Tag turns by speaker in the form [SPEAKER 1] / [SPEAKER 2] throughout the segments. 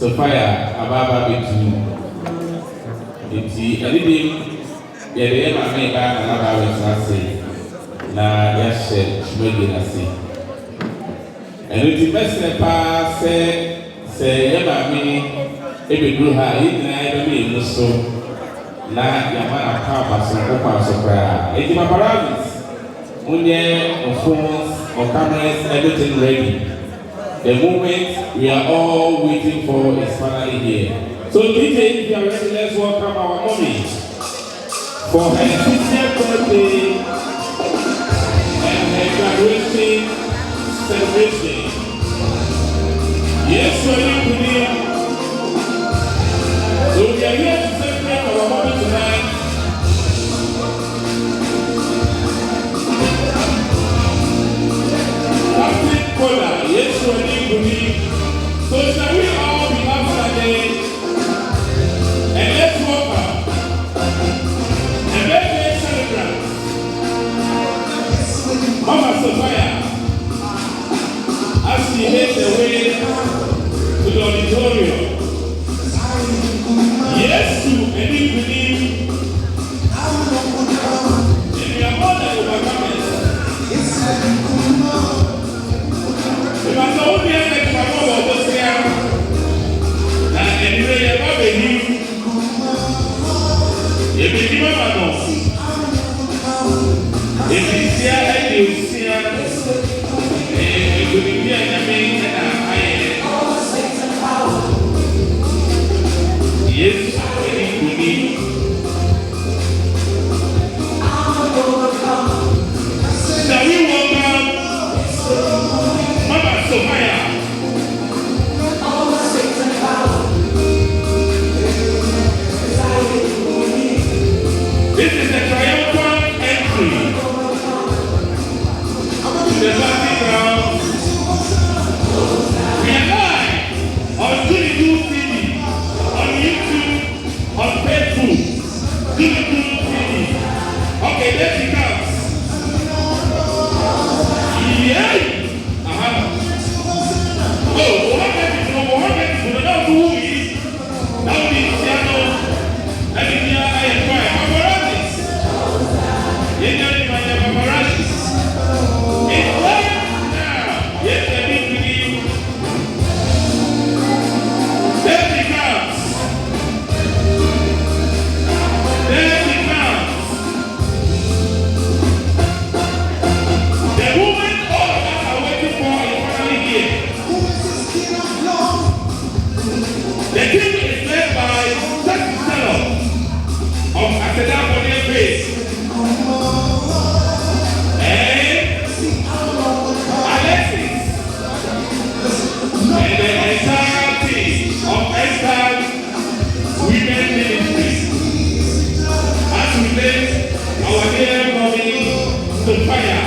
[SPEAKER 1] Sophia ababa betu. Enti anything yɛde ma me ba na ba wɛsa se na yɛhyɛ shimegi na se. Ɛno ti mɛsɛ paa sɛ yɛba me ebeduru ha yɛnyina yɛbɛma yɛmu so na yɛma aka abaso nkɔkɔ aso koraa. Enti paparazzi Munye of phones or cameras, everything ready. The moment we are all waiting for is finally here. So DJ, if you are ready, let's welcome our mommy for her 60th birthday and her graduation celebration. Yes, we're here. So we are here to celebrate our mommy tonight. Yes, we need. So shall we all be up again and let's welcome and birthday celebrant Mama Sophia as she makes her way to the auditorium. Yes, to any belief and we are more than overcomers. If I told you that my mother was here, and anyway, you're not a new. If you give up a no, if you see a you see a, you could be a main and yes, I need. Shall we welcome Mama Sophia? This is a triumphant entry to the background. We are live on Juu Tv, on YouTube, on Facebook. Juu Tv. Okay, there she comes. Yeah. Oh, what happened to the dog who is now the piano and the piano I am fine. Paparazzi. Yes, I paparazzi. It's right now. Yes, I need to leave. There she comes. There she comes. The woman all of us are waiting for is finally here. The team is led by of Academic Base and Alexis and the entire team of Esther Women Ministry as we make our dear mommy Sophia.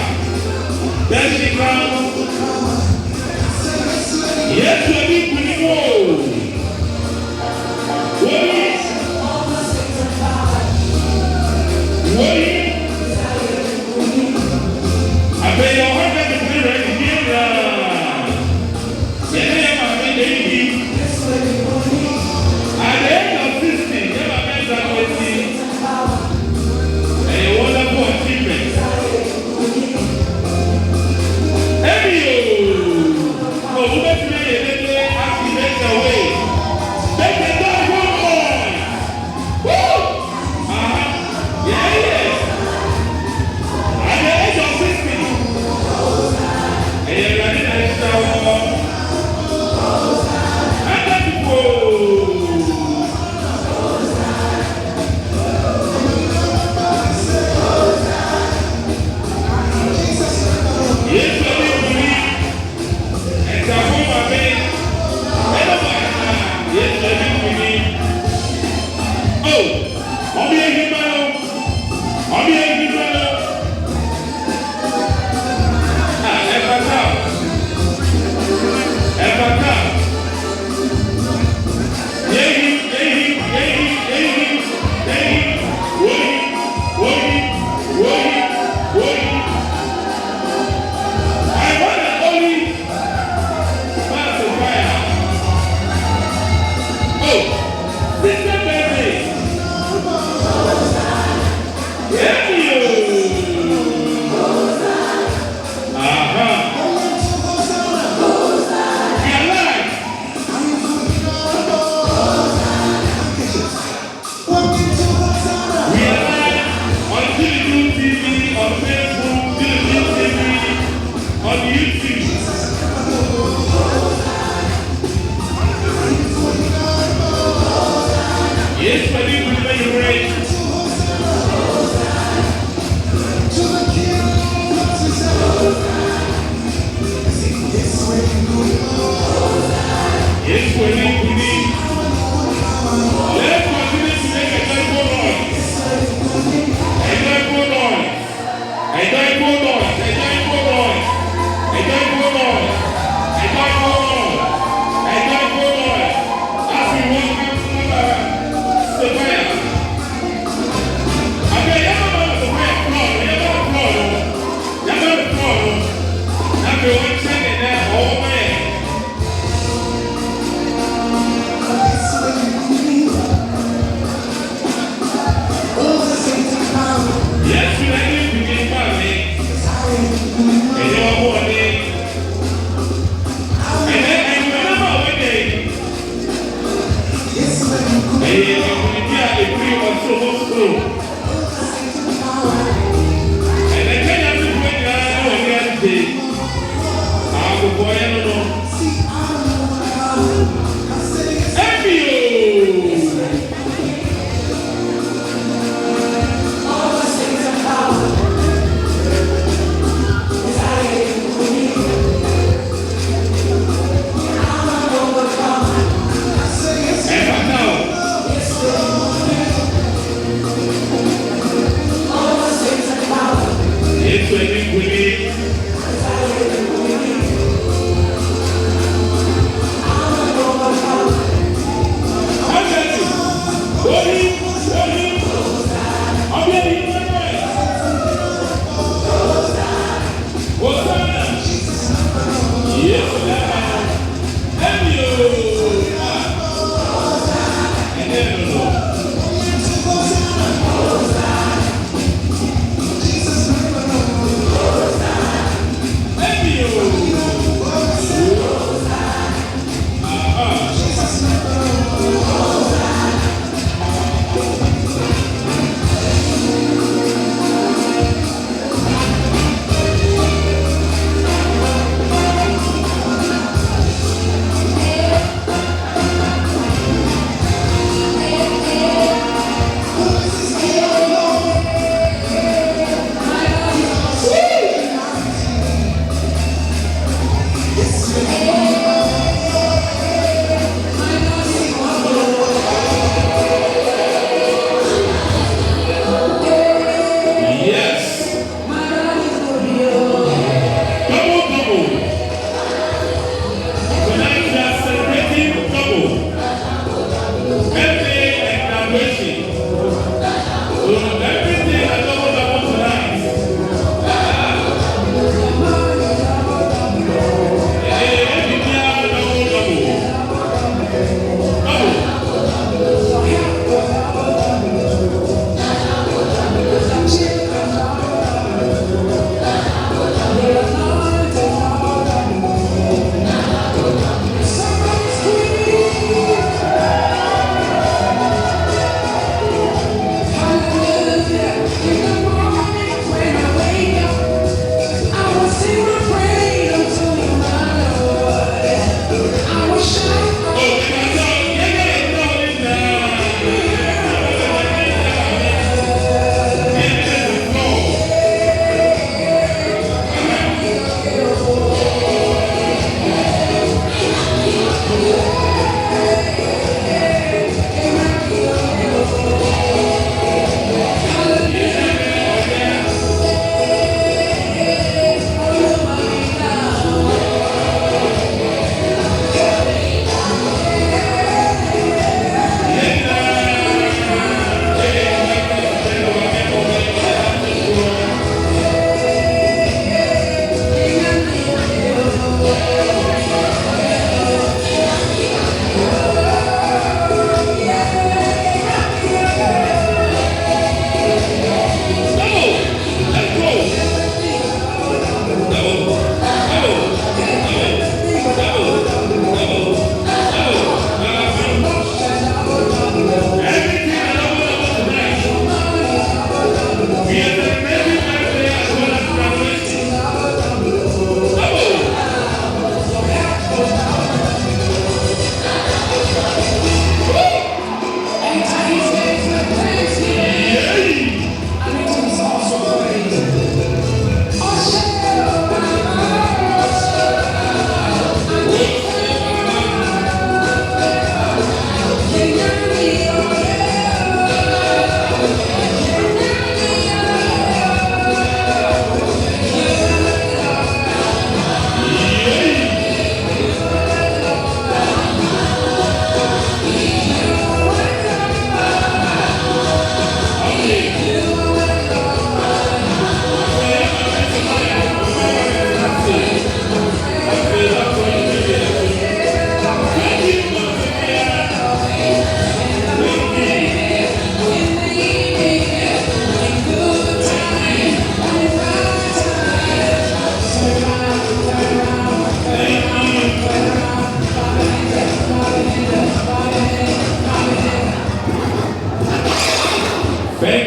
[SPEAKER 1] Then she comes. Yes, we need to go. What?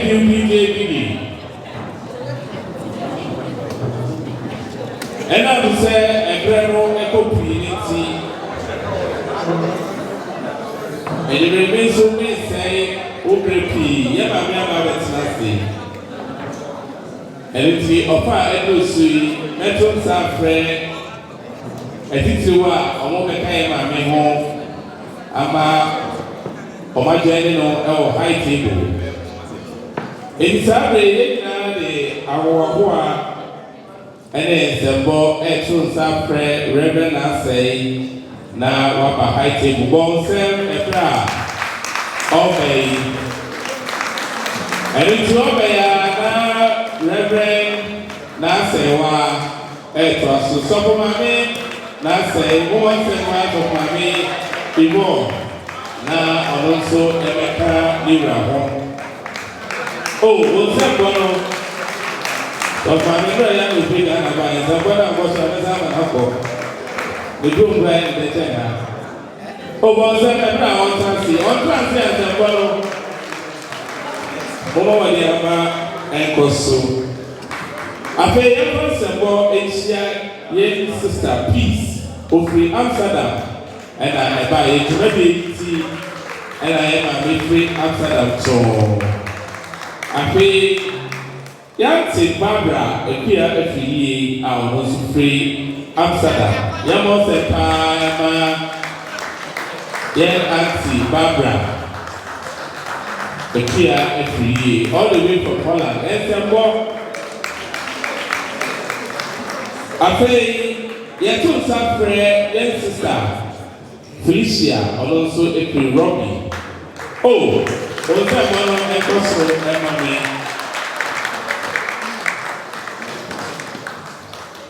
[SPEAKER 1] BBB. And I would say a grand community. And it remains so many say, Oprepi, Yamama, that's nothing. And it's the offer Edosui, Metro Safre, I think you are a woman came at me home. Ama, my journey on our high table. In Saturday, our and then the ball actual Safre, Reverend Assay, now what a high table ball, Sam, a bra. Okay. And it's over now, Reverend Nasewa, a trust to supplement, Nasay, once and wife of my before. Now, also, Emeka Nira. Oh, what's that one? So, my mother, young with big and I was the room right in the China. Oh, was that on Transi? On Transi as a fellow. Oh, the and Cosso. I pay a person more Asia, young sister, peace, of free Amsterdam, and I buy it to maybe and I am a free Amsterdam. So I pay young Barbara, a peer every year, I was free Amsterdam. Yamo se pa young Auntie Barbara. The peer every year, all the way from Holland. And some more. I pay your two Safre, young sister. Felicia, also a Robbie. Oh, what's that one on Ecoso, Emma?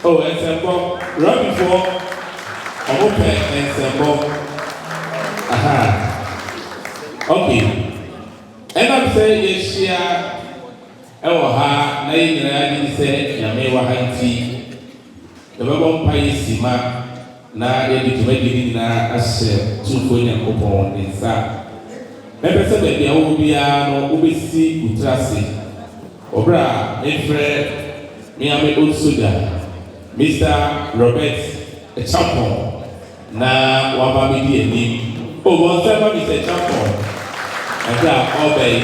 [SPEAKER 1] Oh, and some Robbie for open and some aha. Okay. And I'm saying, yes, yeah. Ewa, Nain, say, Yamewa Haiti. The Babon Paisima. Na yedi tumegini na ashe tukonya kopon nsa mebe se bebia wo bia no obesi utrase obra efre mi ame onsuga Mr. Robert Champon na waba bidi enim o won se ma Mr. Champon abra obey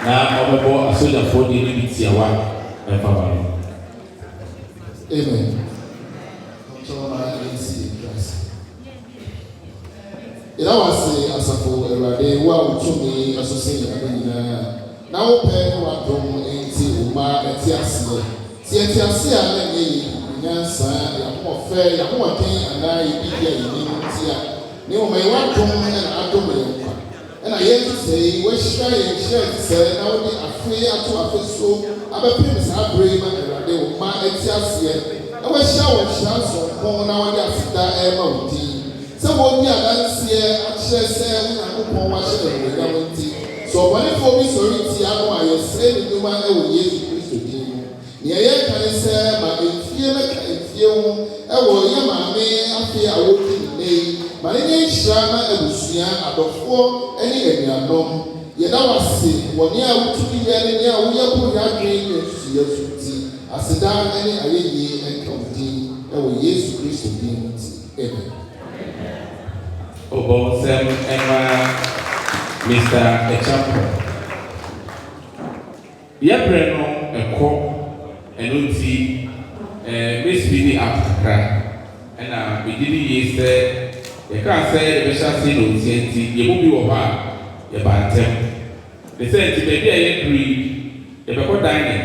[SPEAKER 1] na obebo asoja for di ni tiawa e fa ba.
[SPEAKER 2] Amen. Ila wase asafo Awurade wa utumi asose abanyina na wo pe wa dom enti uma eti ase ti eti ase a na nyi nyansa ya mo fe ya mo ken ana ibi dia yini ntia ni o me wa dom na adom ye kwa na ye say we share ye share say na wo di afi ato afeso abepim sa abre ma Awurade uma eti ase na we share so ko na wo di asida e ma odi. So what we are dancing here, actually say we are not watching the reality. So when it for me sorry, I say the woman will use Christ to do. Near can say, but if you will hear my name, I feel I will be name. My name is Shama Ebusia, at the four any area norm. Yet I was sick, 1 year to be here, we are putting our dream to see your duty. I sit down any idea and continue, and will use Christ to do. Amen.
[SPEAKER 1] Obo Sam Emma Mr. Echapo. Yabreno eko enuti Miss Bini Africa and we did ye say you can't say the special scene of TNT, you will be over your bantem. They said to maybe I agree if I go dining.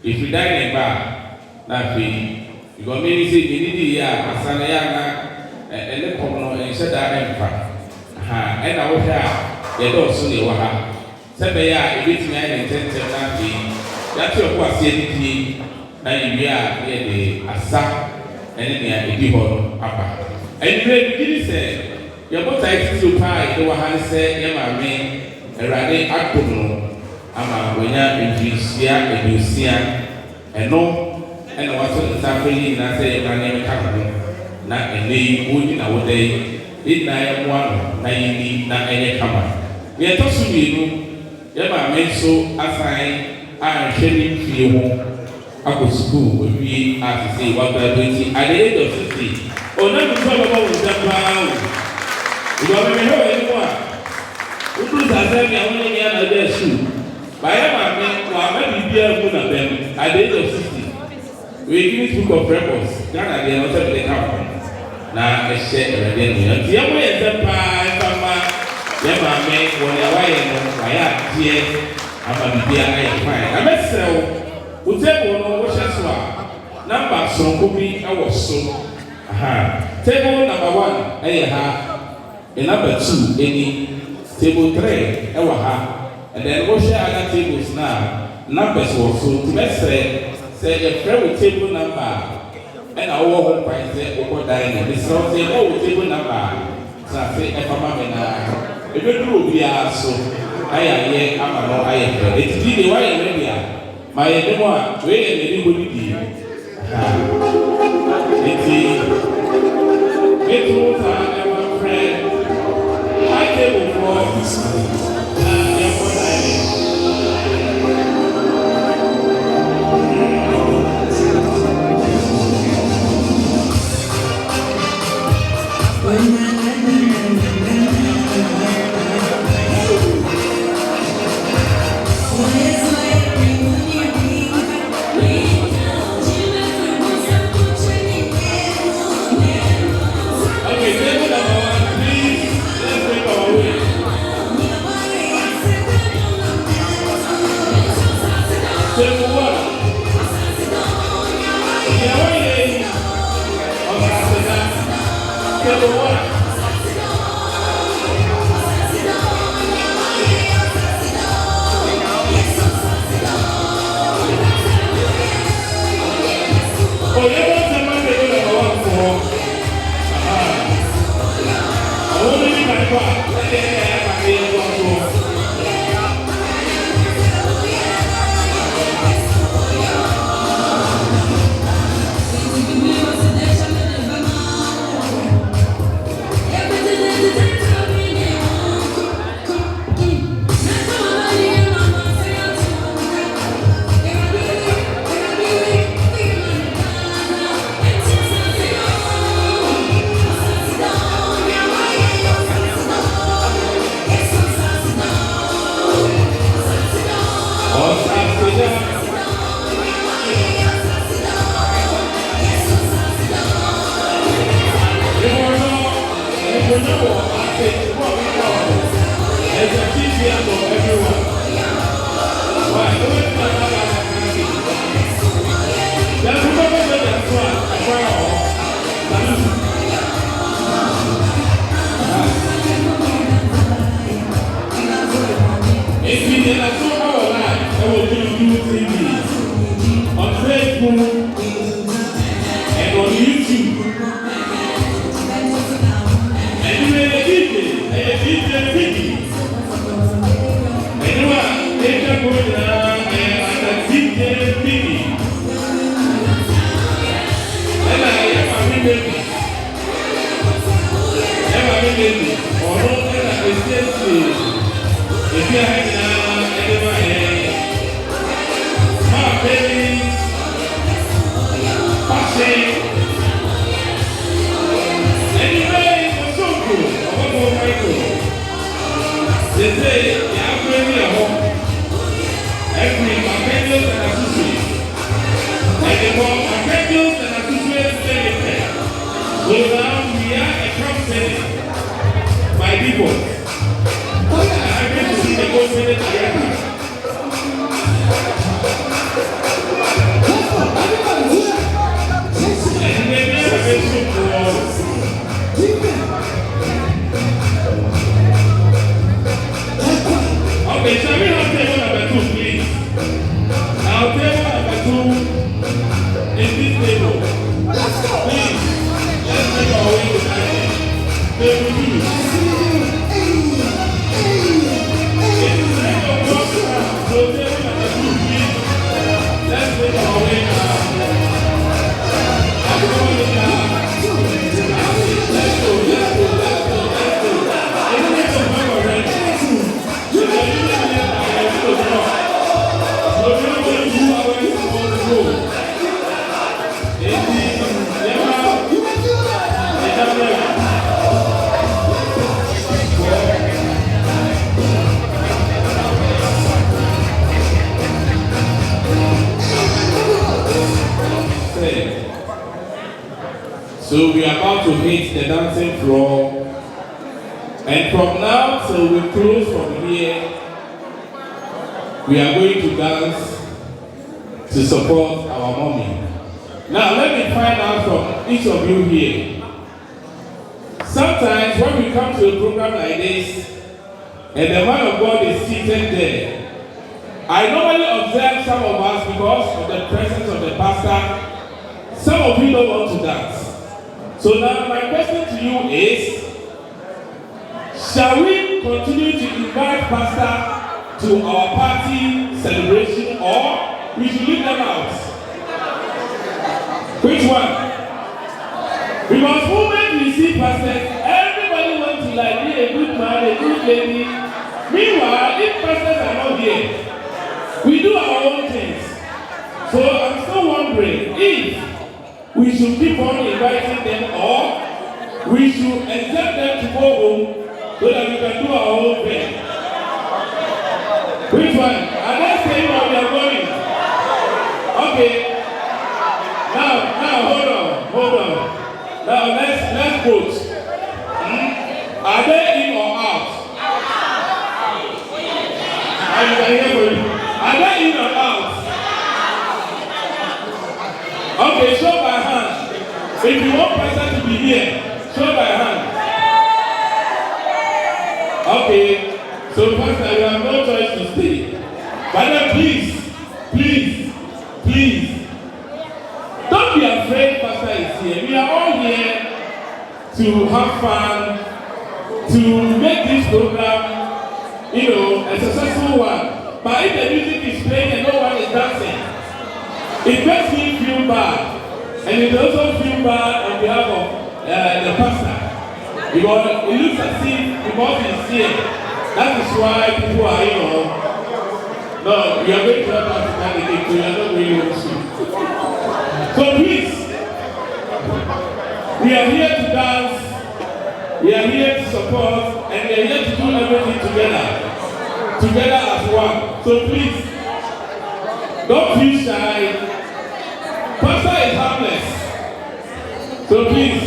[SPEAKER 1] If you dine in bar, not free, you got maybe say you need ya Asanayana. And the common and said that and I will have a dog soon. Sabaya, a bit man and 10 that's your quasi, and we are the Asa and the people upper. And you say, your both I to pie, the one said, Emma may a rade actono, Ama, when you India, and you see, and no, and what's the suffering, and I say, my name is na ene wodi na wodai ina ya mwana na yini na enye kama ye to su bienu Yama me so assign I training fee home. I go school with me as say what graduating at the age of 50. Oh, now we talk about that. You are very anymore. Who does that? I only need another shoe. By my men, who are maybe be a good of them at the age of 60. We give book of records. Ghana, they are not able to come. Now, I share a reading. The other way is the pie, Yama men, when they are I am here. I'm a dear, I am fine. I must say, who table no wash number so could be I was so. Aha. Table number 1, and number 2, any table 3, and then wash other tables now. Numbers were so to say a friend with table number. And I will find the over dining. This is also a table number. So I say, if I'm a if you do, we are so. I am here, I'm a I am. It's the way we are. My demo, we and anybody did. It's all time, my friend. I came before. Juu TV on Facebook and on YouTube. And you may a DJ video. And you are later going to DJ video. And I am a baby. Or not that I say if you have anywhere. Baby, passing. Anyway, it's so good. I want to make it. They say, you have to be a home. Every companion and associate. And the more companions and associates stay there. So now we are a company by people. I have to see the government together. Okay, shall we have table number 2, please? Our table number 2 is this table. Please, let's make our way to that. Table 2. It's like a walk around. So table number 2, please. Let's make our way now. I'm going now. Let's go. It's like a walk around. So we are about to hit the dancing floor. And from now till we close from here, we are going to dance to support our mommy. Now let me find out from each of you here. Sometimes when we come to a program like this, and the man of God is seated there, I normally observe some of us because of the presence of the pastor. Some of you don't want to dance. So now my question to you is, shall we continue to invite pastor to our party celebration, or we should leave them out? Which one? Because when we see pastors, everybody wants to like be a good man, a good lady. Meanwhile, if pastors are not here, we do our own things. So I'm still wondering if we should keep on inviting them, or we should accept them to go home so that we can do our own thing. Which one? Are they saying what we are going? Okay. Now hold on. Now let's vote. Are they in or out? I can hear for you. Are they in or out? Okay, show by hand. If you want person to be here, show by hand. Okay, so pastor, you have no choice to stay. But then please, don't be afraid pastor is here. We are all here to have fun, to make this program, a successful one. But if the music is playing and no one is dancing, it makes me feel bad. And it also feel bad on behalf of the pastor. Because it looks as if because he's here, that is why people are, no, we are going to help us to candidate, so we are not going to shoot. So please, we are here to dance, we are here to support, and we are here to do everything together as one. So please, don't feel shy. Pastor is harmless. So please,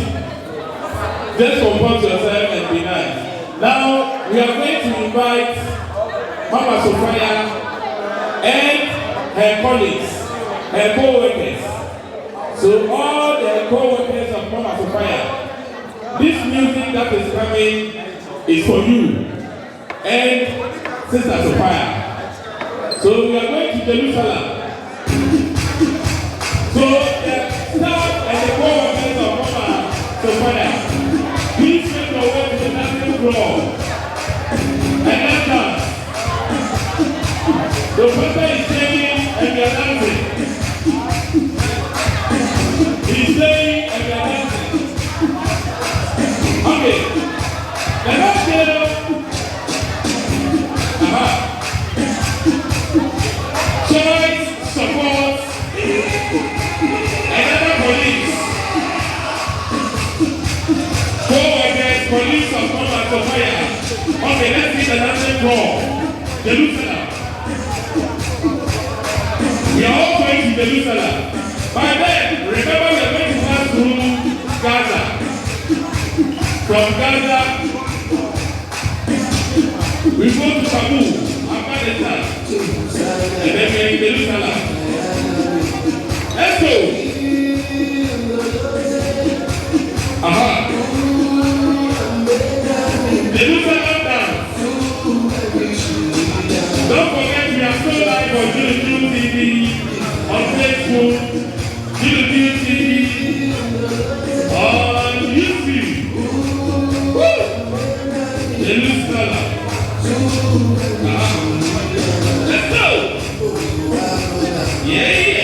[SPEAKER 1] just compose yourself and be nice. Now, we are going to invite Mama Sophia and her colleagues, her co-workers. So all the co-workers of Mama Sophia, this music that is coming is for you and Sister Sophia. So we are going to Jerusalem. So the staff and the co-workers of Mama Sophia, please make your way to the dancing floor. And let's dance. The pastor is singing and we are dancing. He's playing and we are dancing. Okay. The next girl. Choice, support, another police. Co-workers, police of Mama Sophia. Okay, let's see the dancing floor. Jerusalem. We are all going to Jerusalem. By then, remember we are going to pass through Gaza. From Gaza, we go to Kabul, Afghanistan, and then we are in Jerusalem. Let's go. Jerusalem dance. Don't forget we are still live on Juu TV, on Facebook, Juu TV, on YouTube. Woo! Jerusalem. Let's go! Yeah!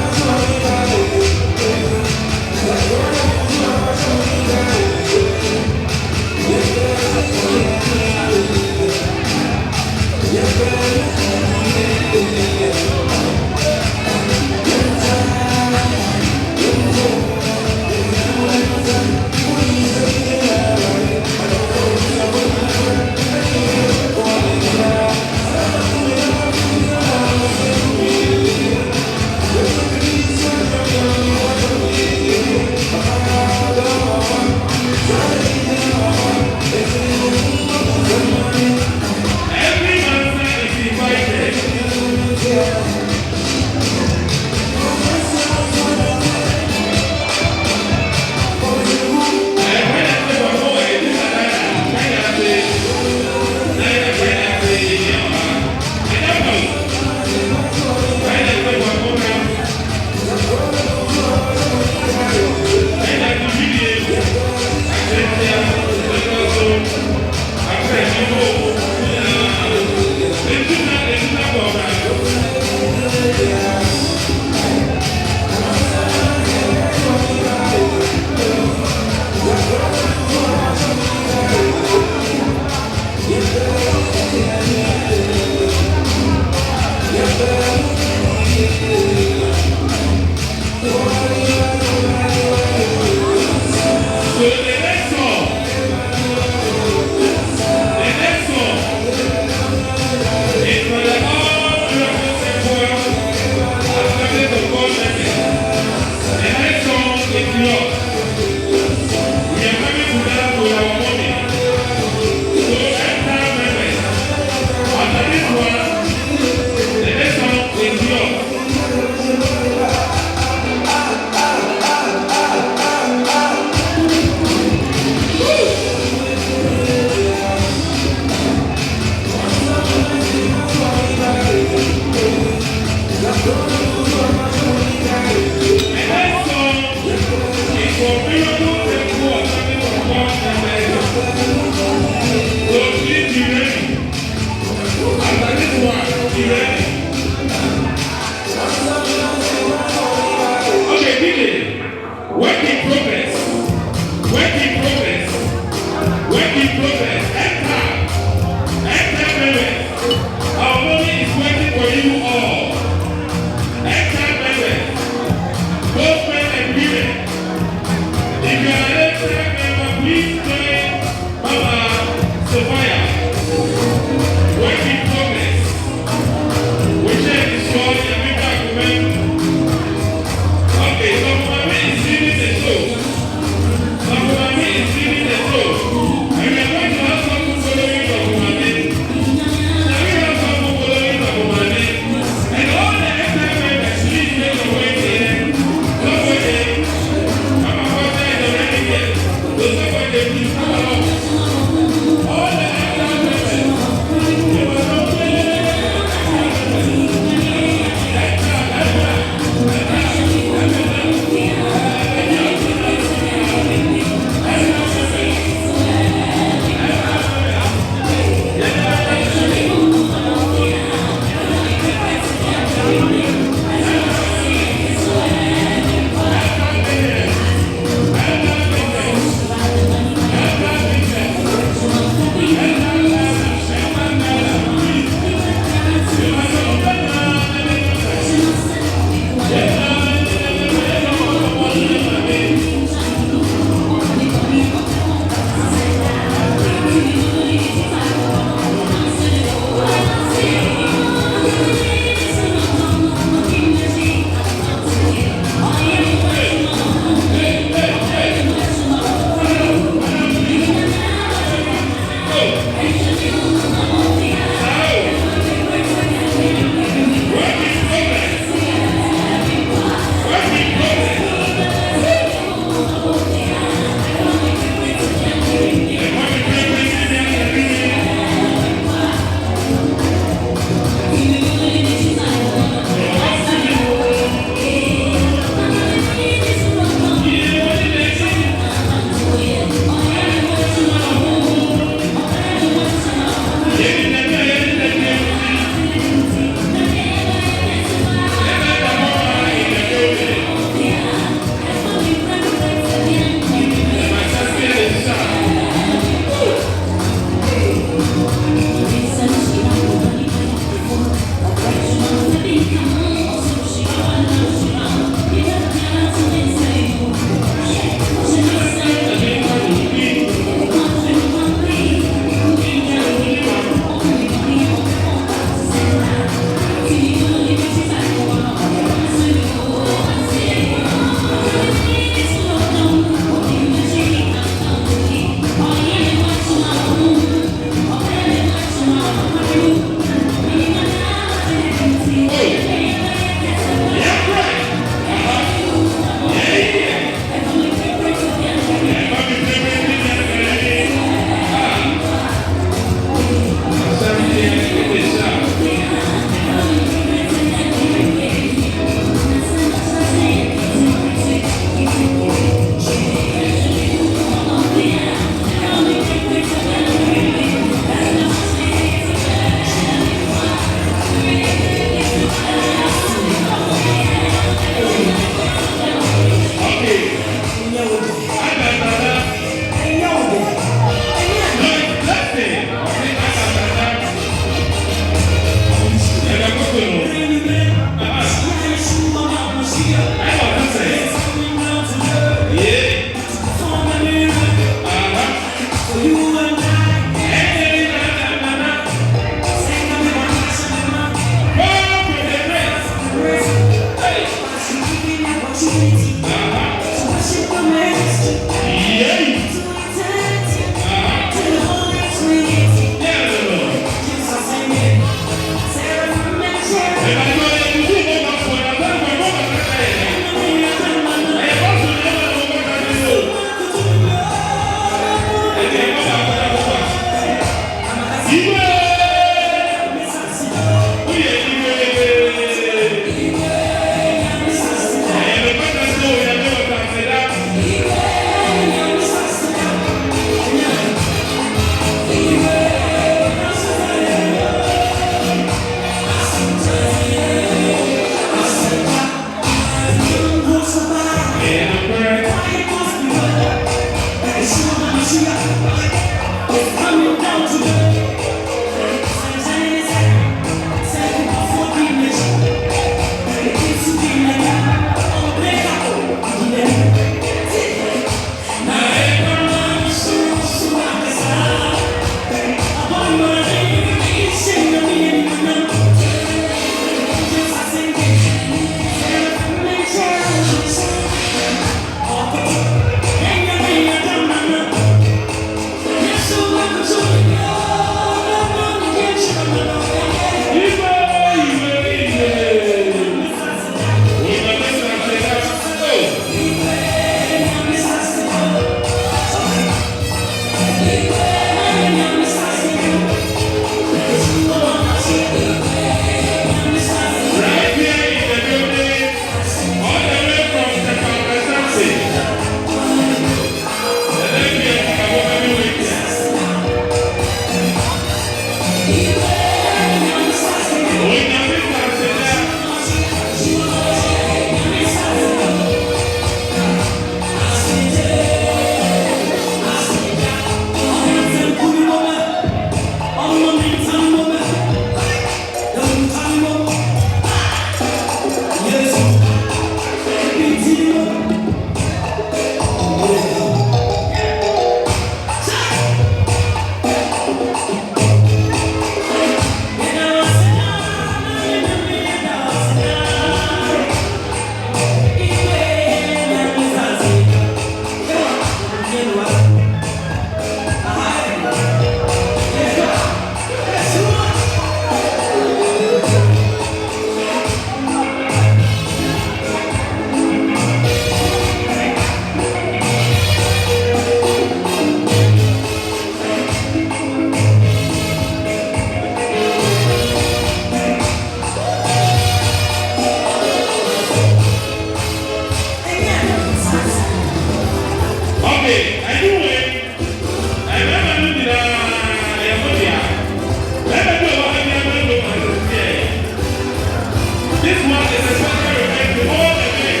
[SPEAKER 1] This one is a special request to all the men.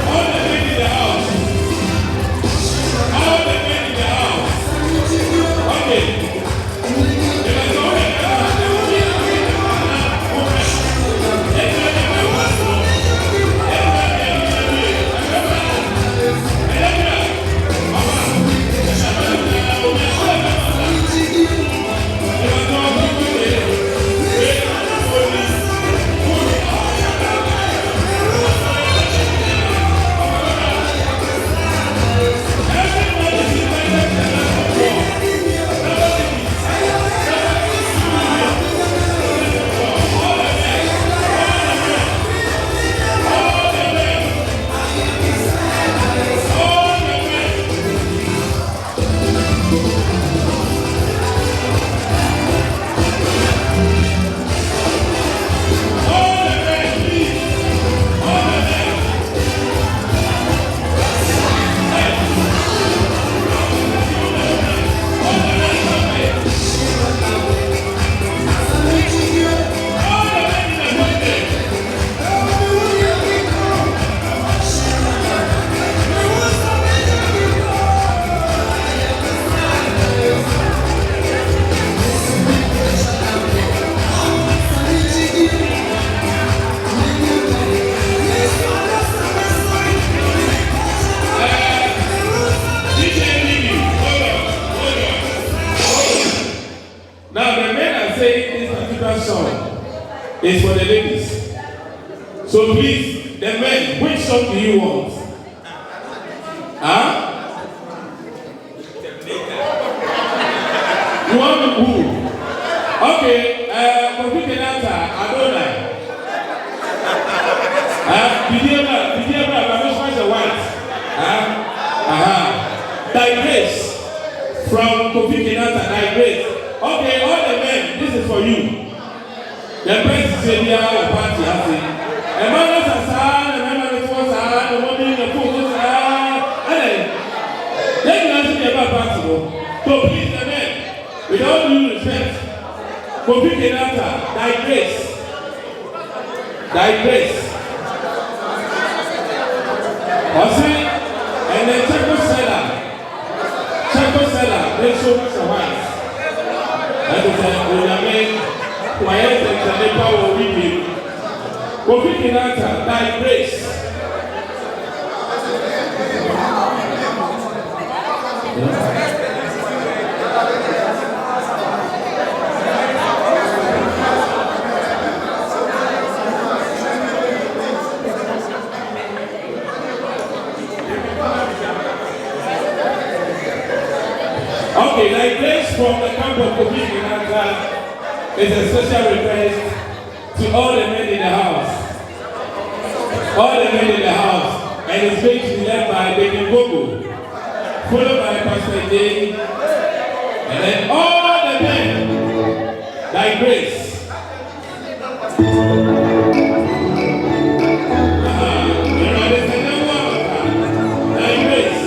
[SPEAKER 1] All the men in the house. All the men in the house. Okay. It's for the ladies. So please, the men, which song do you want? Huh? You want who? Okay, prohibited cantata, Adonai. Digress from prohibited cantata, digress. Okay, all the men, this is for you. The president said, "We are a party." I say, "A man is a son, a man is a son, a woman is a fool, and then you ask me about party. So please, the men, with all due respect, for picking out digress, digress." And then Checo seller, they show us a white. And they said, "We are men." Quiet and the power of women. Prohibited cantata, digress. Okay, digress from the camp of prohibited cantata. It's a special request to all the men in the house. All the men in the house. And it's going to be led by Baby Bobo, followed by Pastor Jay, and then all the men, digress. Digress.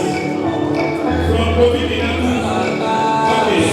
[SPEAKER 1] From prohibited cantata. Okay.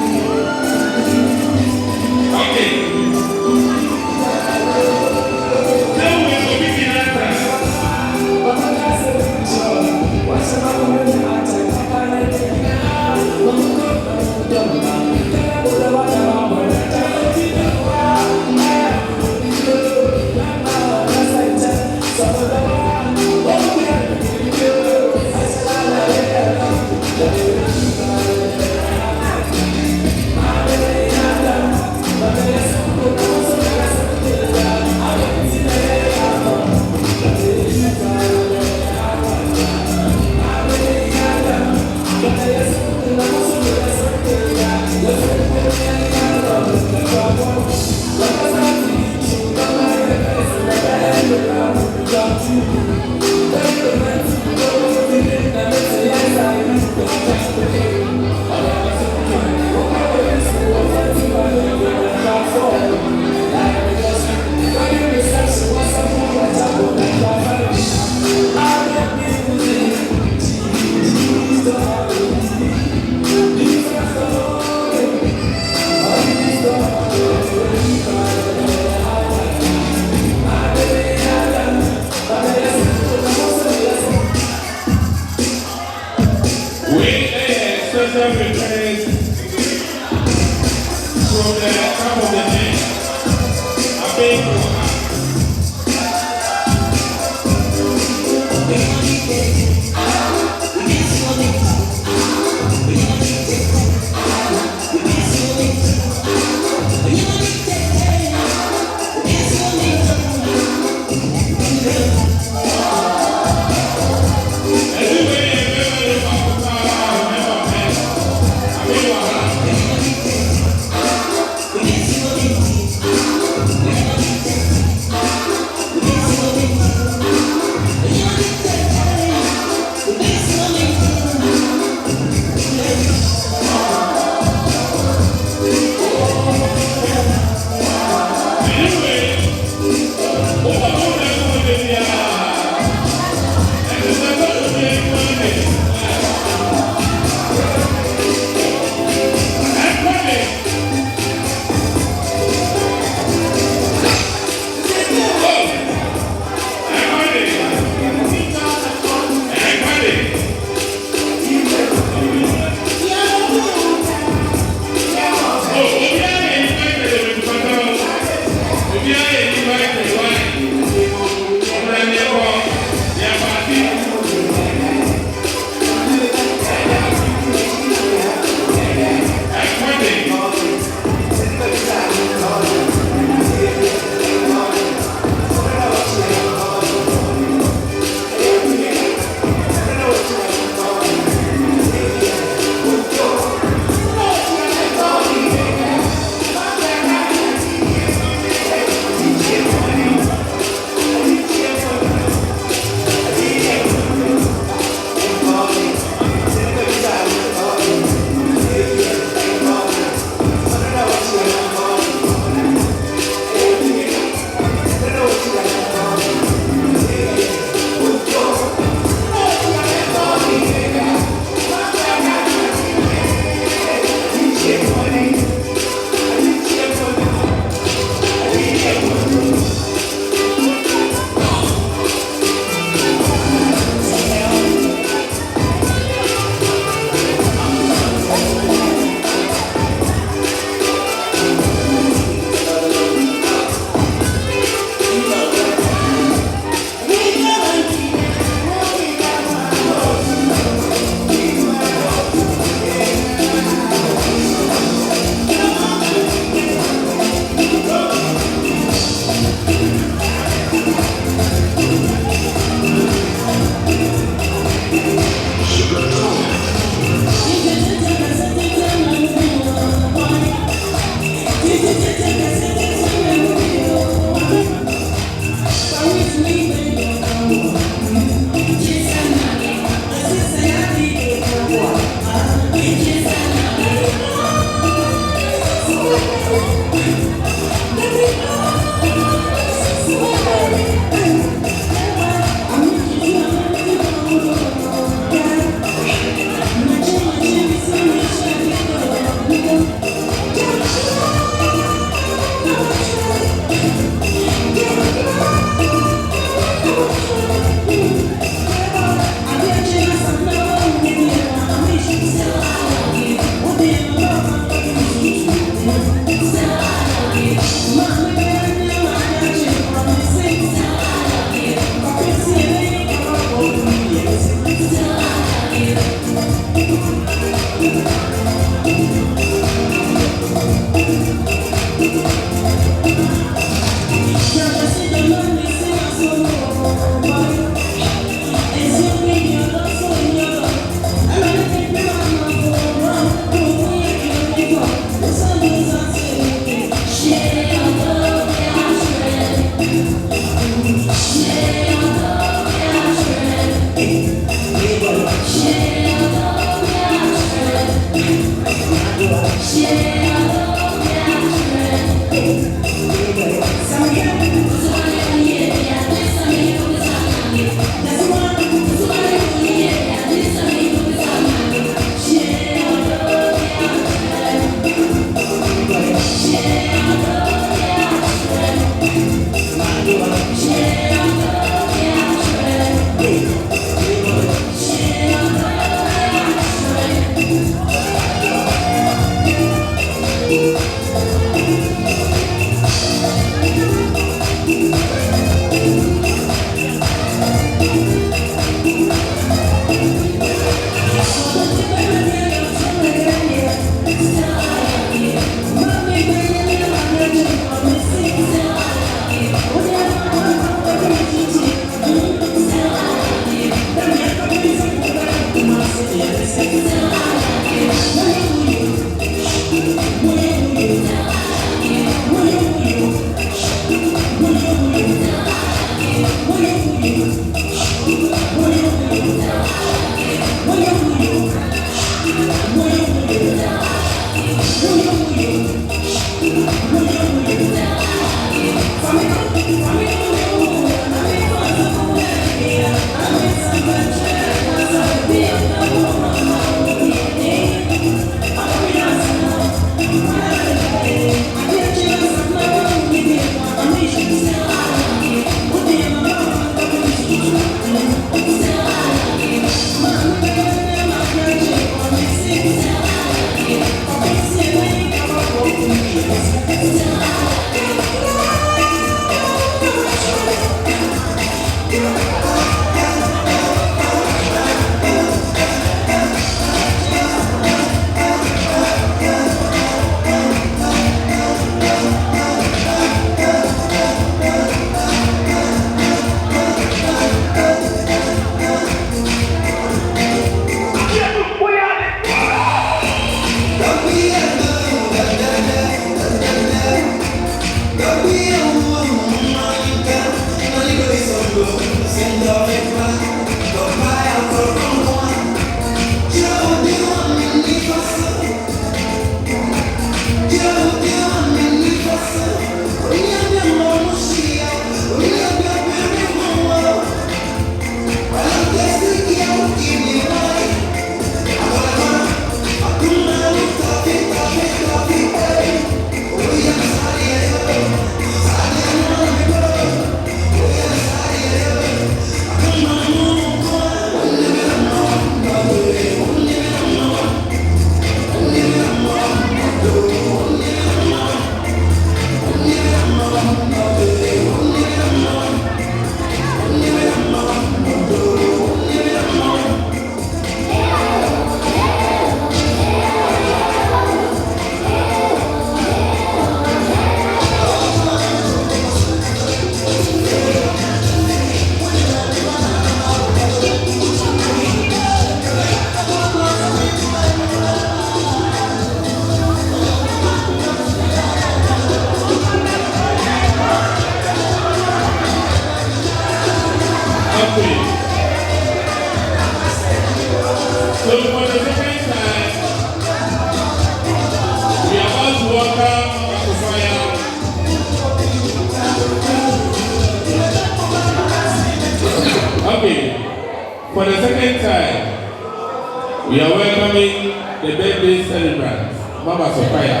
[SPEAKER 1] For the second time, we are welcoming the birthday celebrant, Mama Sophia.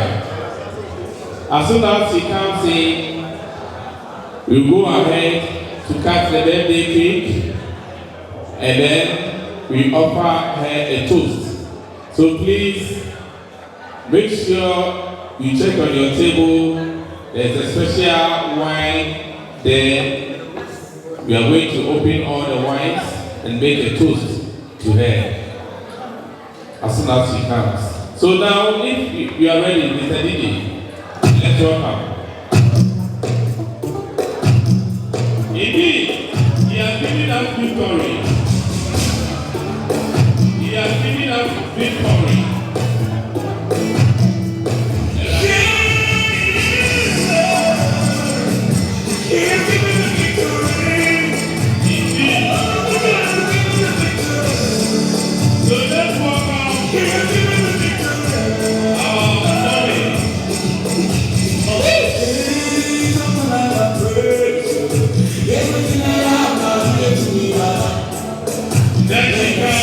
[SPEAKER 1] As soon as she comes in, we go ahead to cut the birthday cake, and then we offer her a toast. So please, make sure you check on your table. There's a special wine there. We are going to open all the wines and make a toast to her as soon as she comes. So now, if you are ready, Mr. Didi, let's welcome. Indeed, he has given us victory. He has given us victory. Then he comes,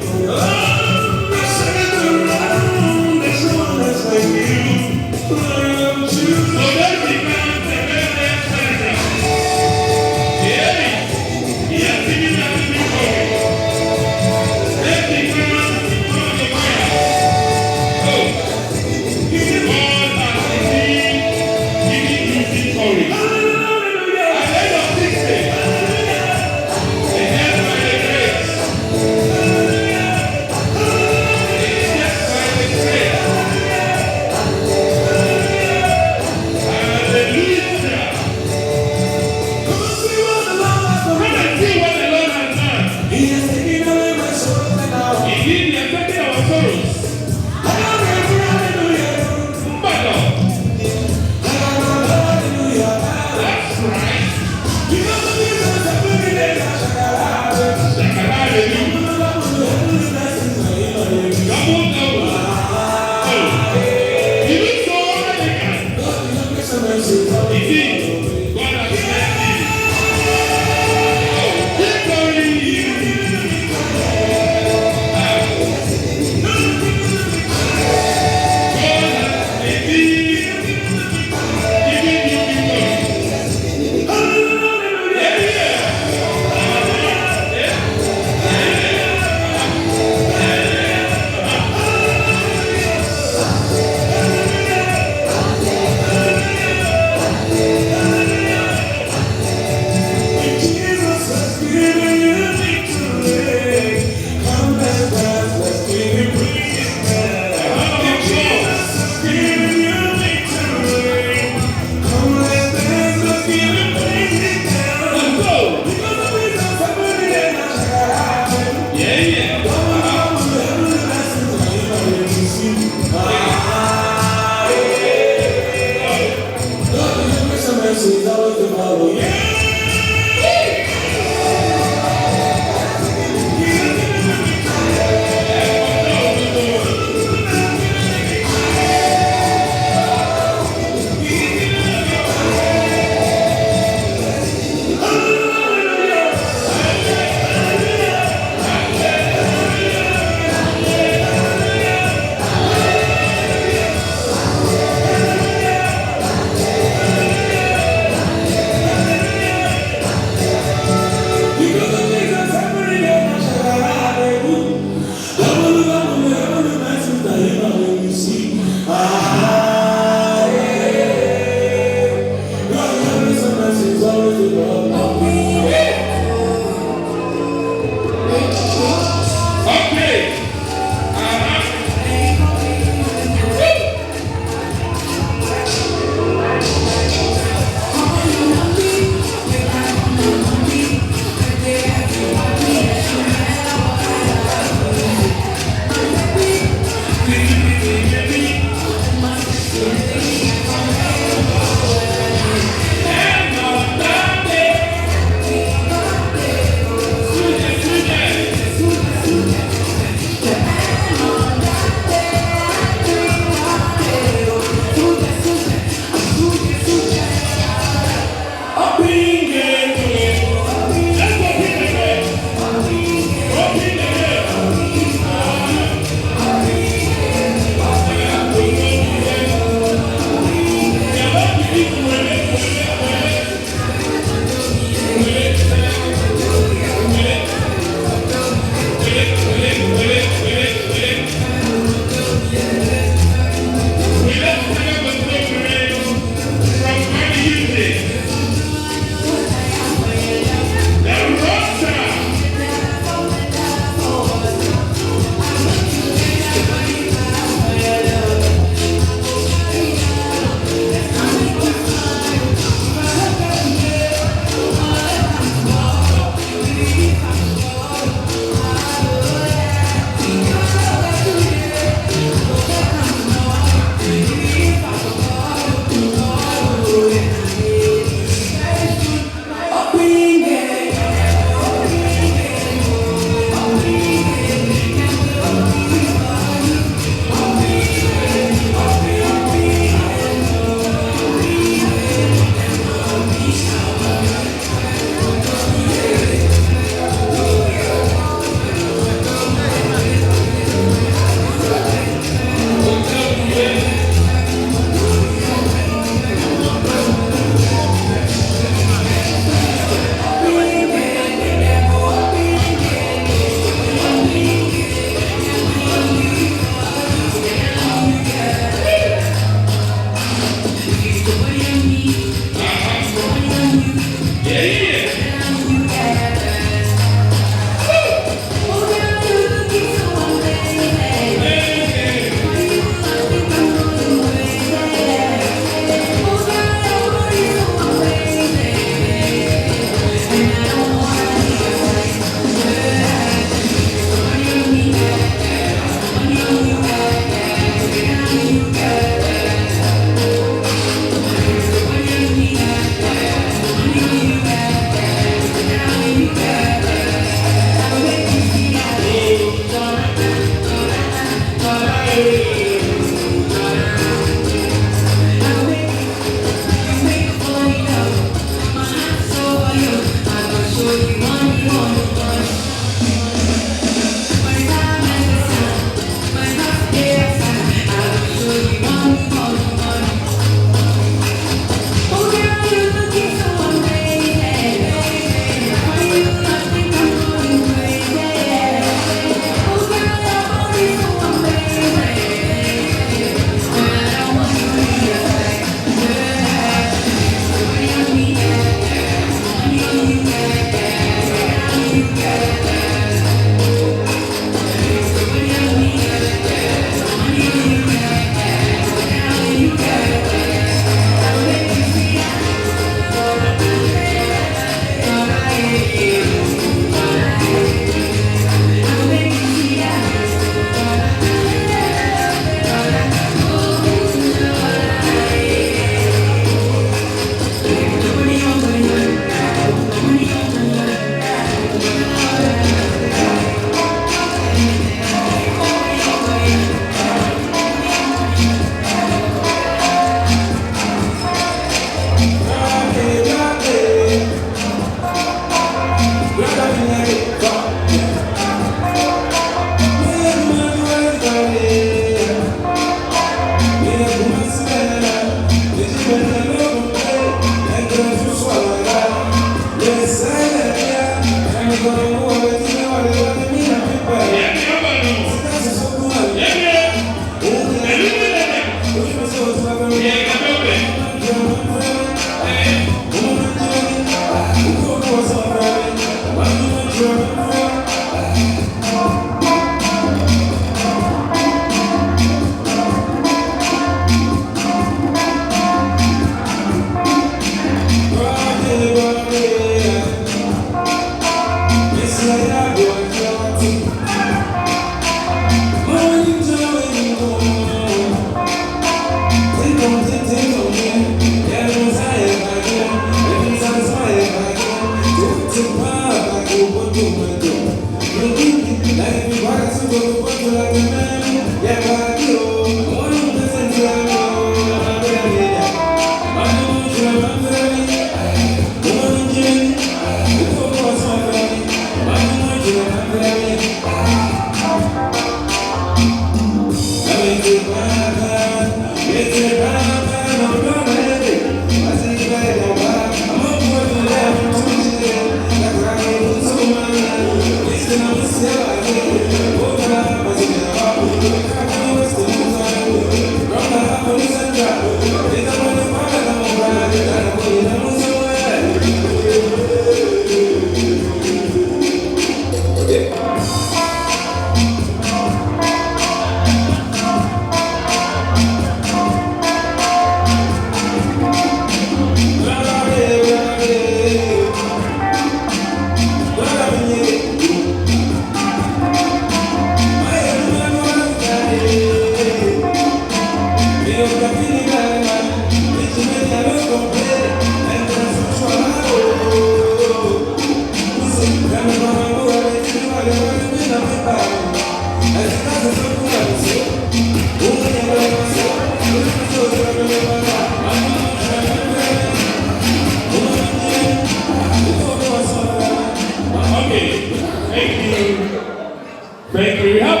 [SPEAKER 1] Thank you. We have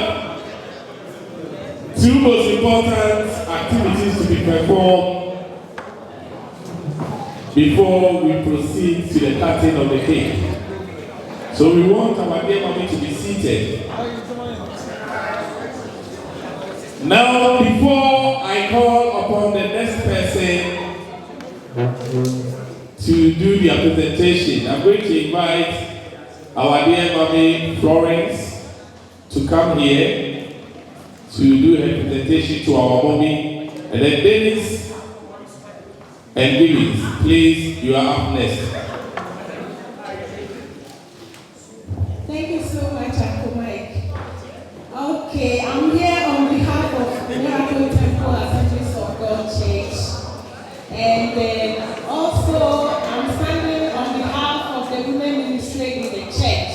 [SPEAKER 1] two most important activities to be performed before we proceed to the cutting of the cake. So we want our dear mommy to be seated. Now, before I call upon the next person to do their presentation, I'm going to invite our dear mommy Florence to come here to do her presentation to our mommy. And then Dennis and Gillies, please, you are up next.
[SPEAKER 3] Thank you so much, Uncle Mike. Okay, I'm here on behalf of Miracle Temple Assemblies of God Church. And also, I'm standing on behalf of the women ministry in the church.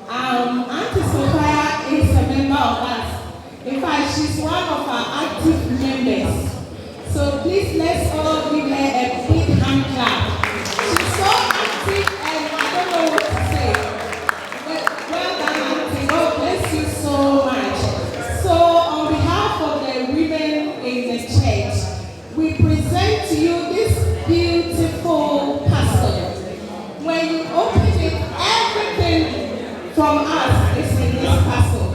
[SPEAKER 3] Auntie Sophia is a member of us. In fact, she's one of our active members. So please, let's all give her a big hand clap. She's so active and I don't know what to say. Well done, Auntie. God bless you so much. So on behalf of the women in the church, we present to you this beautiful parcel. When you open it, everything from us is in this parcel.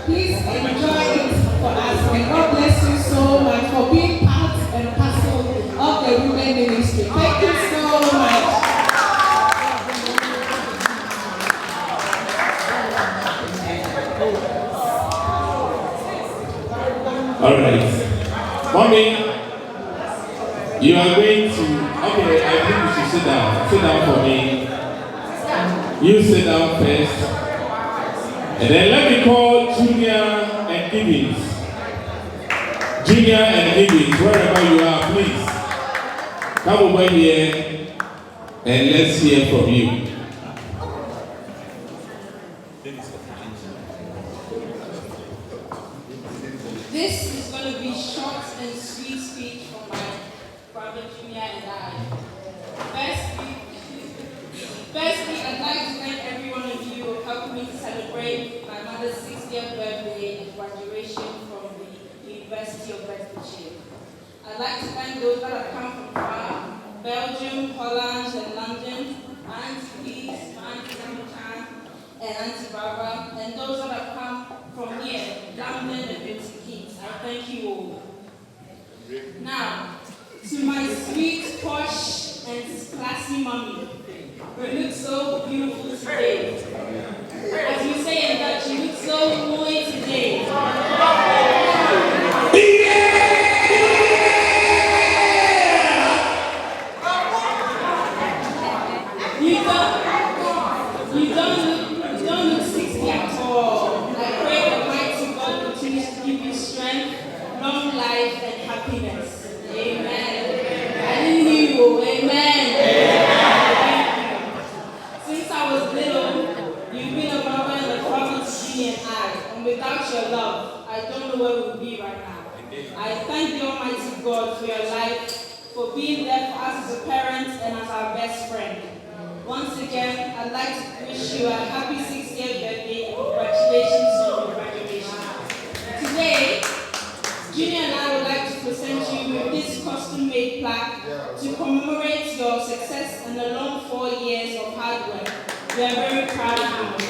[SPEAKER 3] Please enjoy it for us. And God bless you so much for being part and parcel of the women ministry. Thank you so much.
[SPEAKER 1] All right. Mommy, you are going to... Okay, I think you should sit down. Sit down for me. You sit down first. And then let me call Junior and Gibbons. Junior and Gibbons, wherever you are, please. Come over here and let's hear from you.
[SPEAKER 4] This is going to be short and sweet speech from my brother Junior and I. Firstly, I'd like to thank every one of you for helping me to celebrate my mother's 60th birthday and graduation from the University of Bedfordshire. I'd like to thank those that have come from far, Belgium, Holland, and London, my Auntie Louise, my Auntie Samachan, and Auntie Barbara, and those that have come from here, London and Milton Keynes. I thank you all. Now, to my sweet, posh, and classy mommy, who looks so beautiful today. As you say in Dutch, you look so mooi today. You don't look 60 at all. I pray the mighty God continues to give you strength, long life, and happiness. Amen. I didn't hear you. Amen. Since I was little, you've been a mother and a father to me and I. And without your love, I don't know where we'll be right now. I thank the Almighty God for your life, for being there for us as a parent and as our best friend. Once again, I'd like to wish you a happy 60th birthday and congratulations on your graduation. Today, Junior and I would like to present you with this custom-made plaque to commemorate your success and the long 4 years of hard work. We are very proud of you.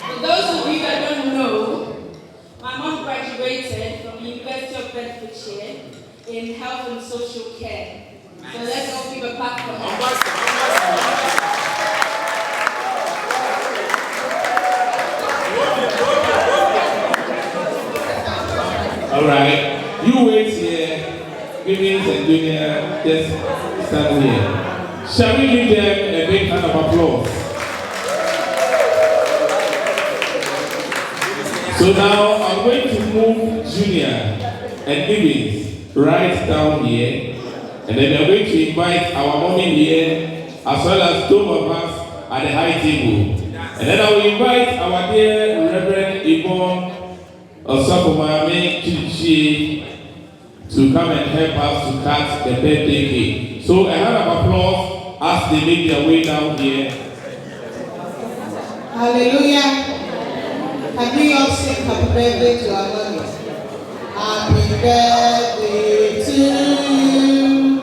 [SPEAKER 4] For those of you that don't know, my mom graduated from the University of Bedfordshire in health and social care. So let's all give a clap for her.
[SPEAKER 1] All right, you wait here. Gibbons and Junior, just stand here. Shall we give them a big hand of applause? So now I'm going to move Junior and Gibbons right down here, and then we are going to invite our mommy here, as well as two of us at the high table. And then I will invite our dear Reverend Yvonne Osapomame Chichi to come and help us to cut the birthday cake. So a round of applause as they make their way down here.
[SPEAKER 3] Hallelujah. Can we all sing happy birthday to our mommy? Happy birthday to you.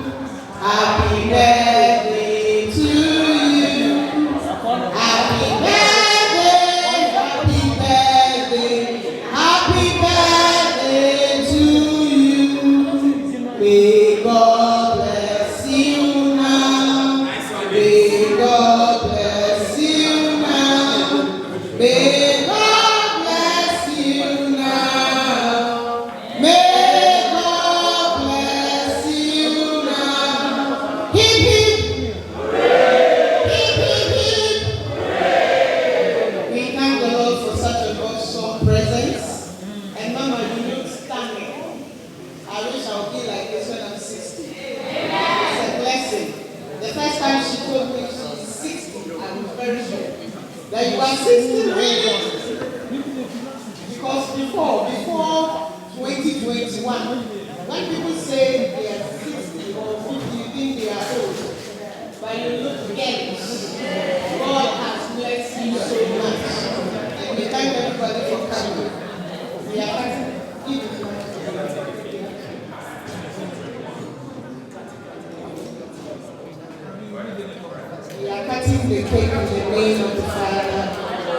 [SPEAKER 3] Happy birthday to you. Happy birthday, happy birthday, happy birthday to you. May God bless you now. May God bless you now. May God bless you now. May God bless you now. Hip hip. Hip hip hip. We thank the Lord for such an awesome presence. And Mama, you look stunning. I wish I would be like this when I'm 60. It's a blessing. The first time she told me she's 60, I was very sure that you are 60 really. Because before 2021, when people say they are 60 or 50, you think they are old. But you look young. God has blessed you so much. And we thank everybody for coming. We are cutting. Give it to us. We are cutting the cake in the name of the Father,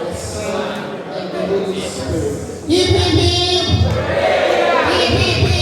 [SPEAKER 3] the Son, and the Holy Spirit. Hip hip hip! Hip hip hip!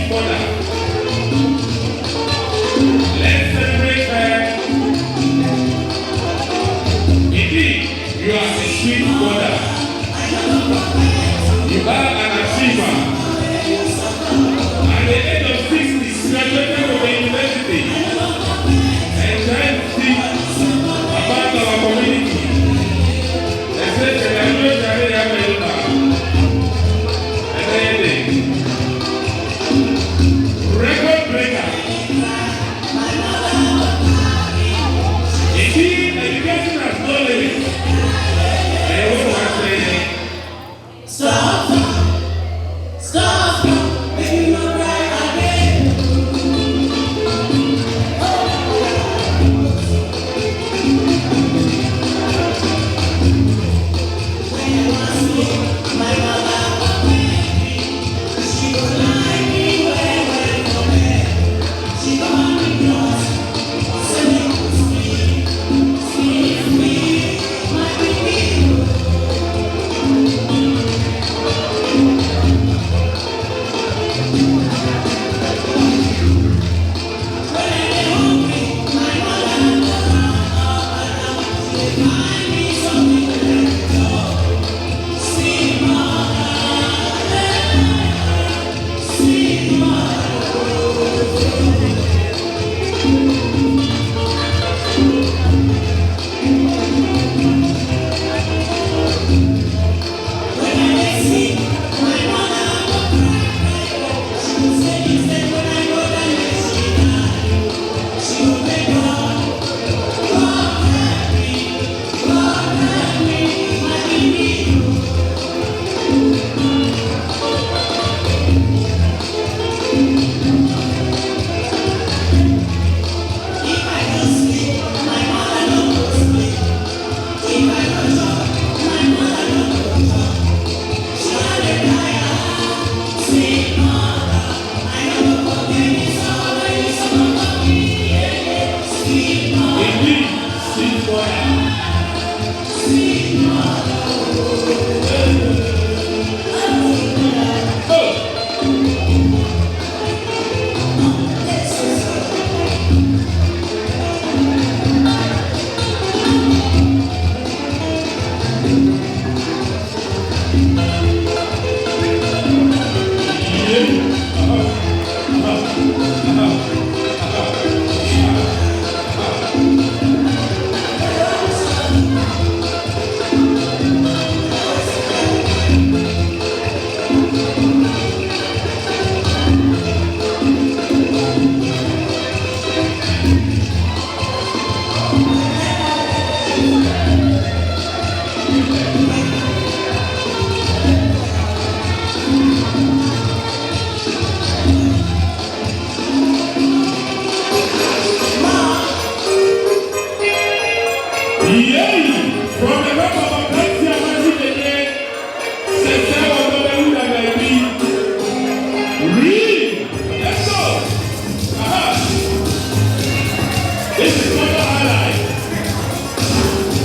[SPEAKER 1] mother. Let's celebrate her. Indeed, you are a sweet mother. You are an achiever. At the age of 60, graduated from the university and trying to think about our community. And said that I know that I have a record breaker. Indeed, education has no limits. And I also want to say, stop, make me not right again. When I was sick, my mother, she would lie me when for me. She got me close, singing to me, my baby.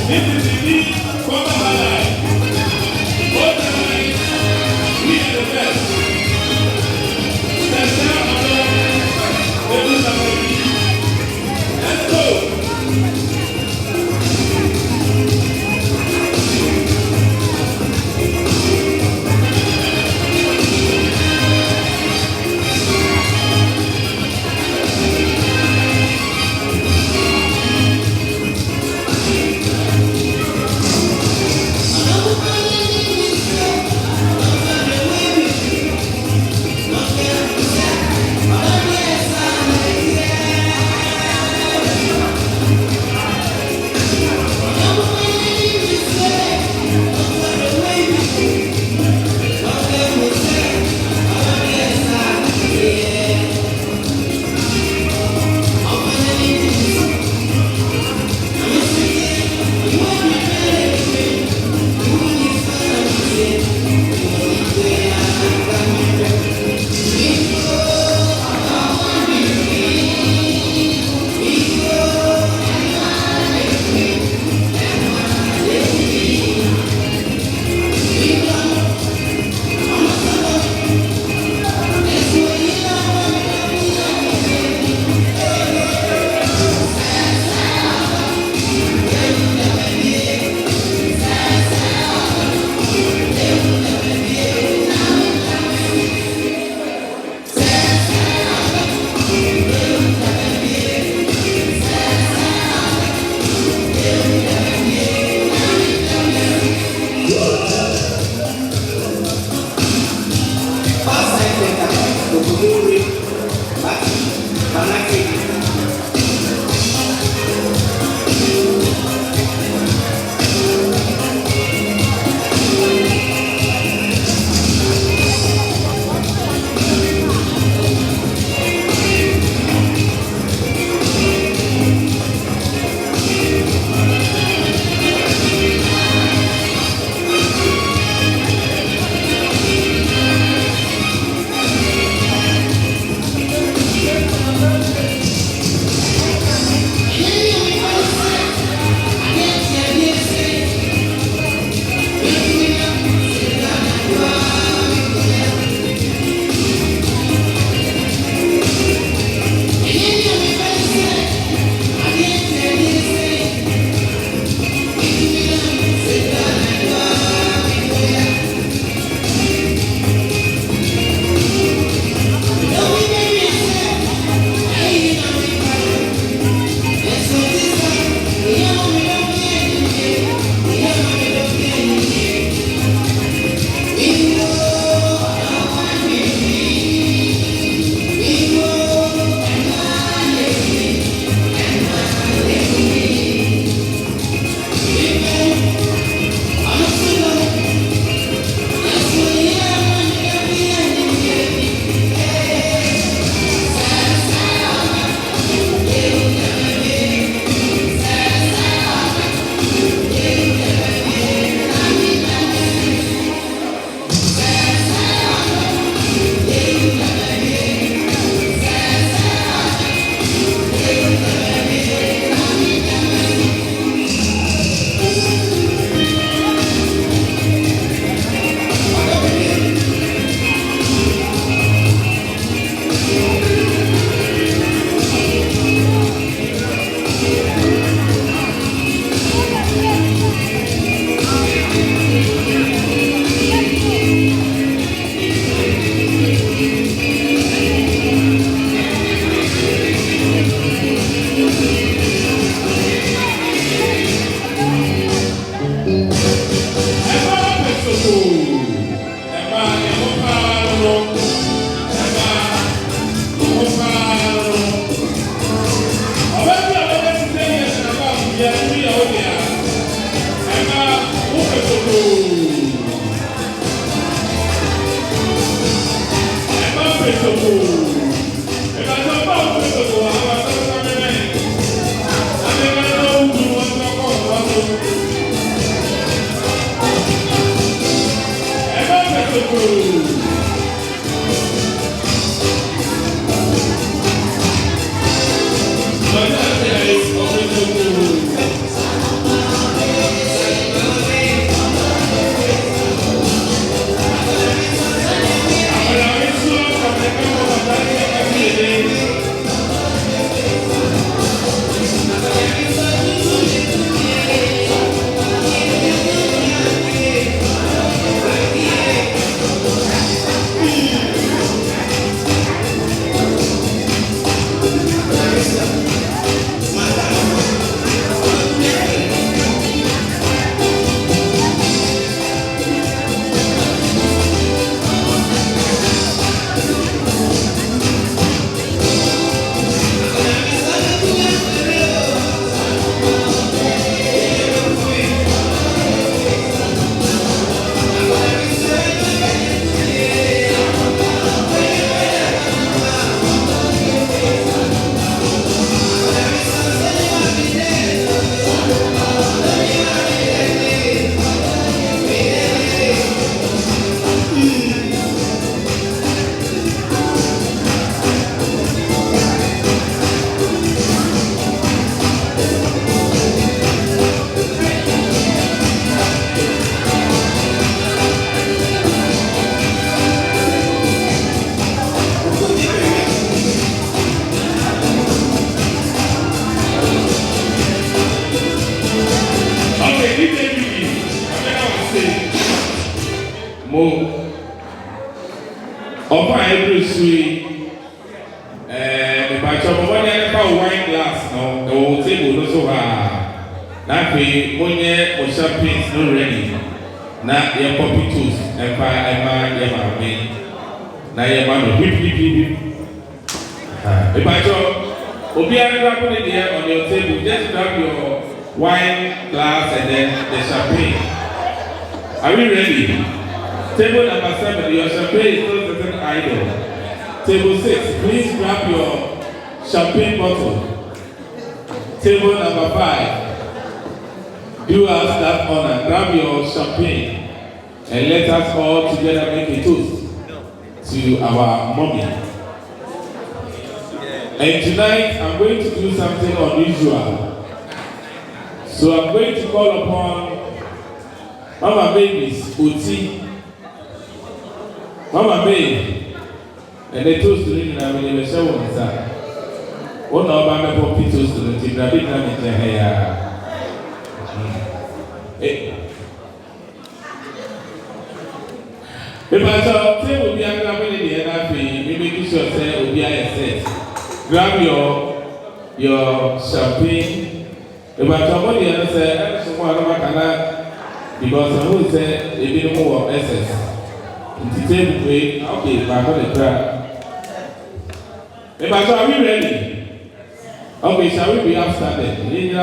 [SPEAKER 1] This is the need for the highlight. Table 6, please grab your champagne bottle. Table number 5, do us that honor. Grab your champagne and let us all together make a toast to our mommy. And tonight I'm going to do something unusual. So I'm going to call upon Mama Baby's Uti. Mama Baby. And they toast to him and they were so on that. One of our people toast to the team, I didn't have it here. If I thought they would be a grabbing in the end, maybe sure say will be a set. Grab your champagne. If I thought what the other said, someone because I would say a bit more of SS. In the same way, okay, I'm going to try. Are we ready? Okay, shall we be upstanding?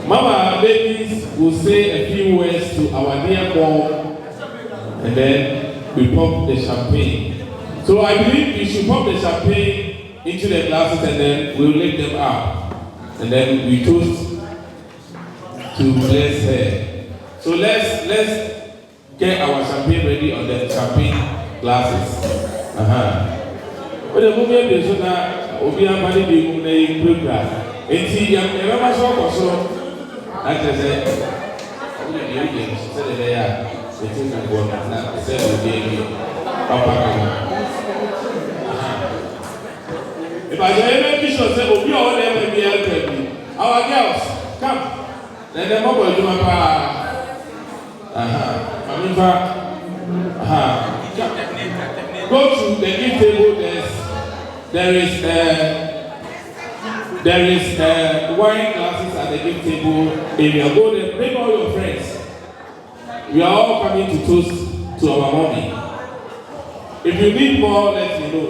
[SPEAKER 1] Mama babies will say a few words to our dear mom, and then we pop the champagne. So I believe we should pop the champagne into the glasses and then we'll lift them up. And then we toast to bless her. So let's get our champagne ready on the champagne glasses. But the movie is so that we are going to be a program. And see, I'm never so. As I said, they are. It is a good one. Not the baby. If I say, make sure that we all never be helping. Our girls, come. Then the mobile do my go to the gift table. There is wine glasses at the gift table area. Go there, bring all your friends. We are all coming to toast to our mommy. If you need more, let me know.